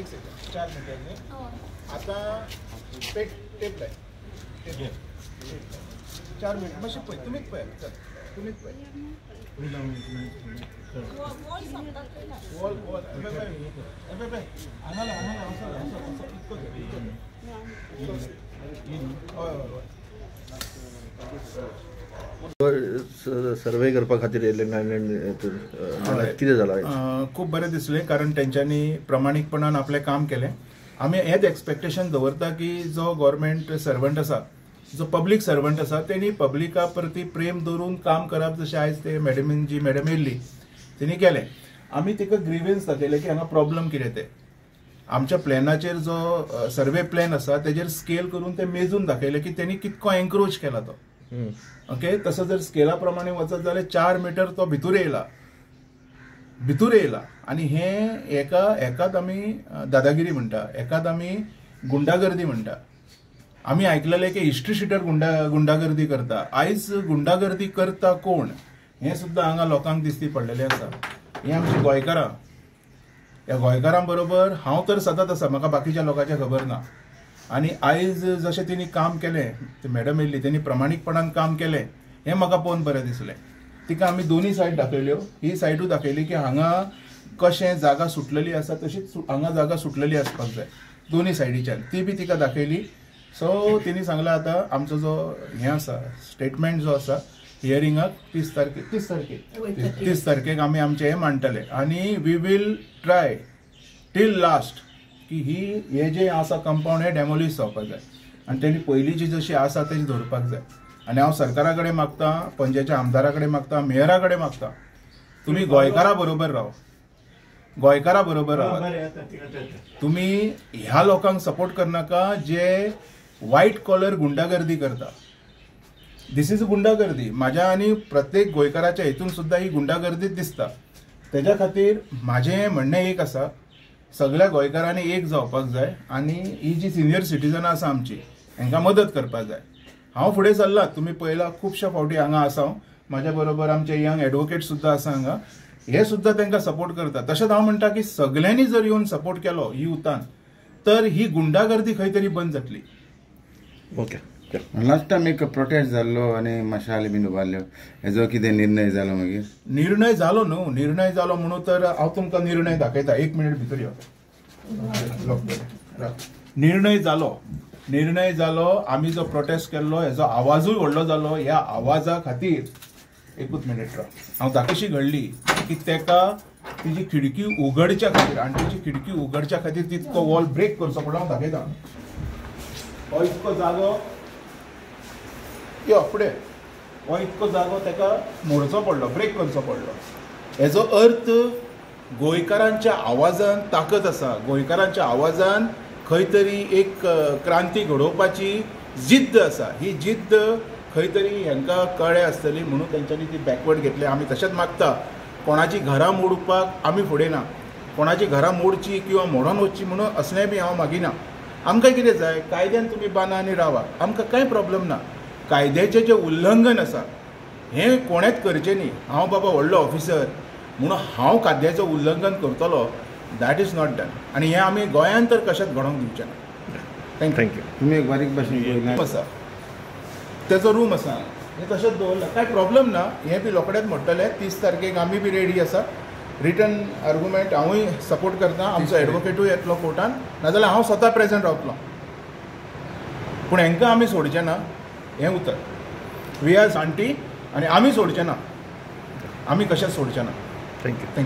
एक second 4 metre न्ही आता पेट टेप लाय 4 मीटर मातशें पळय तुमीच पळय चल तुमीच पळय वॉल हांगा सर्वे करपा खातीर येयले कितें जालां खूब बरें दिसलें कारण तेंच्यांनी प्रमाणीकपणान आपलें काम केलें आमी हेंच एक्सपेक्टेशन दवरता की जो गव्हर्मेंट सर्वंट आसा जो पब्लीक सर्वंट आसा तेणी पब्लिका प्रती प्रेम दवरून काम करप जशें आयज ते मॅडम येयल्ली तेणी केलें आमी तिका ग्रीवेन्स दाखयलें की हांगा प्रॉब्लम कितें तें आमच्या प्लॅनाचेर जो सर्वे प्लॅन आसा तेजेर स्केल करून ते मेजून दाखयलें की तेणी कितको एन्क्रोच केला तो ओके तसो जर स्केला प्रमाणे वचत जाल्यार 4 मीटर तो भितूर येयला आनी हे एकाच आमी दादागिरी म्हणटा एकाच आमी गुंडागर्दी म्हणटा आमी आयकलेलें की हिस्ट्री शीटर गुंडागर्दी करता आयज गुंडागर्दी करता कोण हें सुद्दां हांगा लोकांक दिसती पडलेलें आसा ही आमची गोंयकारां ह्या गोंयकारां बरोबर हांव तर सतत आसा म्हाका बाकीच्या लोकांचें खबर ना आनी आयज जशें तेणी काम केलें ते मॅडम येयल्ली तेणी प्रमाणीकपणान काम केलें हें म्हाका पळोवन बरें दिसलें तिका आमी दोनूय सायड दाखयल्यो ही सायडूय दाखयली की हांगा कशें जागा सुटलेली आसा तशीच हांगा जागा सुटलेली आसपाक जाय दोनूय सायडीच्यान ती बी तिका दाखयली सो तिणी सांगलां आतां आमचो जो हें आसा स्टेटमेंट जो आसा हियरिंगाक 30 तारखेक आमी आमचें हें मांडटले आनी we will try till last की हे जे आसा कंपाऊंड हे डेमोलिश जावपाक जाय आनी तेणी पयलींची जशी आसा तशी दवरपाक जाय आनी हांव सरकारा कडेन मागतां पणजेच्या आमदारा कडेन मागतां मेयरा कडेन मागतां तुमी गोंयकारां बरोबर रावात तुमी ह्या लोकांक सपोर्ट करनाका जे व्हायट कॉलर गुंडागर्दी करता दिस इज गुंडागर्दी म्हाज्या आनी प्रत्येक गोंयकाराच्या हितून सुद्दां ही गुंडागर्दीच दिसता तेज्या खातीर म्हाजें म्हणणें एक आसा सगळ्या गोंयकारांनी एक जावपाक जाय आनी ही जी सिनियर सिटीजनां आसा आमची हांकां मदत करपाक जाय हांव फुडें चल्लां तुमी पळयलां खुबश्या फावटी हांगा आसा म्हाज्या बरोबर आमचे यंग एडवोकेट सुद्दां आसा हांगा हे सुद्दां तांकां सपोर्ट करता तशेंच हांव म्हणटा की सगळ्यांनी जर येवन सपोर्ट केलो युथान तर ही गुंडागर्दी खंय तरी बंद जातली ओके लास्ट टायम एक प्रोटेस्ट जाल्लो आनी मशाल बीन उबारल्यो हेजो कितें निर्णय जालो मागीर निर्णय जालो न्हू निर्णय जालो म्हणून तर हांव तुमकां निर्णय दाखयता 1 मिनीट भितर यो निर्णय जालो आमी जो प्रोटेस्ट केल्लो हेजो आवाजूय व्हडलो जालो ह्या आवाजा खातीर 1 मिनीट हांव धाकशी घडली की तेका तिची खिडकी उगडच्या खातीर आनी तिची खिडकी उगडच्या खातीर तितको वॉल ब्रेक करचो पडलो हांव दाखयता हो इतको जागो यो फुडें हो इतको जागो ताका मोडचो पडलो ब्रेक करचो पडलो हेजो अर्थ गोंयकारांच्या आवाजान ताकद आसा गोंयकारांच्या आवाजान खंय तरी एक क्रांती घडोवपाची जिद्द आसा ही जिद्द खंय तरी हांकां कळ्ळें आसतली म्हणून तेंच्यांनी ती बॅकवर्ड घेतली आमी तशेंच मागता कोणाची घरां मोडपाक आमी फुडें ना कोणाची घरां मोडची किंवा मोडोन वचची म्हणून असलें बी हांव मागिना आमकां कितें जाय कायद्यान तुमी बांदा आनी रावा आमकां कांय प्रॉब्लेम ना कायद्याचें जें उल्लंघन आसा हें कोणेंच करचें न्ही हांव बाबा व्हडलो ऑफिसर म्हणून हांव कायद्याचें उल्लंघन करतलो दॅट इज नॉट डन आनी हें आमी गोंयांत तर कशेंच घडोवंक दिवचें ना थँक्यू तुमी एक बारीक भाशेन आसा तेजो रूम आसा हें तशेंच दवरला कांय प्रॉब्लेम ना हें बी रोखडेंच म्हणटलें 30 तारखेक आमी बी रेडी आसा रिटन आर्ग्युमेंट हांवूय सपोर्ट करता आमचो एडवोकेटूय येतलो कोर्टान नाजाल्यार हांव स्वता प्रेजेंट रावतलो पूण हांकां आमी सोडचें ना हें उतर वी आर जाणटी आनी आमी सोडचें ना आमी कशेंच सोडचें ना थँक्यू